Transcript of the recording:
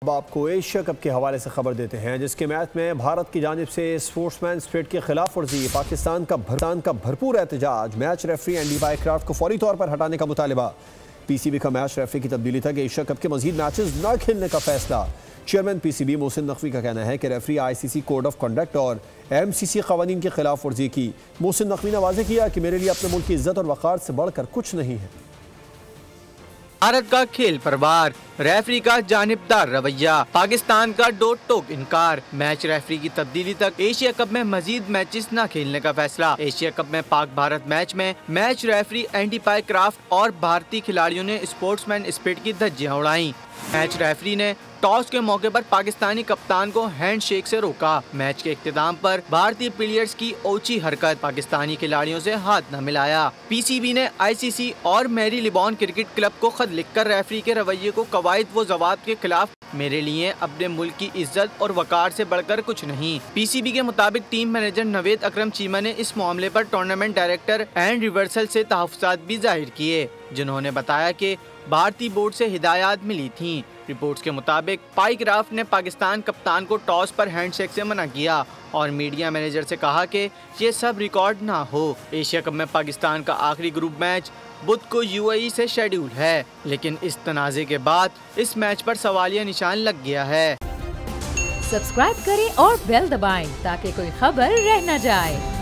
अब आपको Asia cup के हवाले से खबर देते हैं, जिसके मैच में भारत की जानिब से स्पोर्ट्समैन स्पिरिट की खिलाफ वर्जी, पाकिस्तान का भरपूर एहतजाज, मैच रेफरी एंडी पाइक्राफ्ट को फौरी तौर पर हटाने का मुतालिबा। पीसीबी का मैच रेफरी की तब्दीली तक एशिया कप के मजीद मैचेस न खेलने का फैसला। चेयरमैन पीसीबी मोहसिन नकवी का कहना है कि referee ICC code of conduct और एमसीसी कवानीन की खिलाफ वर्जी की। मोहसिन नकवी ने वाज़ेह किया कि मेरे लिए अपने मुल्क की इज्जत और वक़ार से बढ़कर कुछ नहीं है। भारत का खेल प्रभार, रेफरी का जानिबदार रवैया, पाकिस्तान का दो टोक इनकार, मैच रेफरी की तब्दीली तक एशिया कप में मजीद मैचेस न खेलने का फैसला। एशिया कप में पाक भारत मैच में मैच रेफरी एंडी पाइक्राफ्ट और भारतीय खिलाड़ियों ने स्पोर्ट्समैन स्पिरिट की धज्जियां उड़ाई। मैच रेफरी ने टॉस के मौके पर पाकिस्तानी कप्तान को हैंडशेक से रोका। मैच के इख्तिताम पर भारतीय प्लेयर्स की ओछी हरकत, पाकिस्तानी खिलाड़ियों से हाथ न मिलाया। पीसीबी ने आईसीसी और मैरी लिबॉन क्रिकेट क्लब को खत लिखकर रेफरी के रवैये को कवायद व ज़वाब्त के खिलाफ, मेरे लिए अपने मुल्क की इज्जत और वकार से बढ़कर कुछ नहीं। पीसीबी के मुताबिक टीम मैनेजर नवेद अकरम चीमा ने इस मामले पर टूर्नामेंट डायरेक्टर एंड रिवर्सल से तहफ़्फ़ुज़ात भी जाहिर किए, जिन्होंने बताया कि भारतीय बोर्ड से हिदायत मिली थी। रिपोर्ट्स के मुताबिक पाइक्राफ्ट ने पाकिस्तान कप्तान को टॉस पर हैंडशेक से मना किया और मीडिया मैनेजर से कहा कि ये सब रिकॉर्ड ना हो। एशिया कप में पाकिस्तान का आखिरी ग्रुप मैच बुध को यूएई से शेड्यूल है, लेकिन इस तनाज़े के बाद इस मैच पर सवालिया निशान लग गया है। सब्सक्राइब करें और बेल दबाएं ताकि कोई खबर रह न जाए।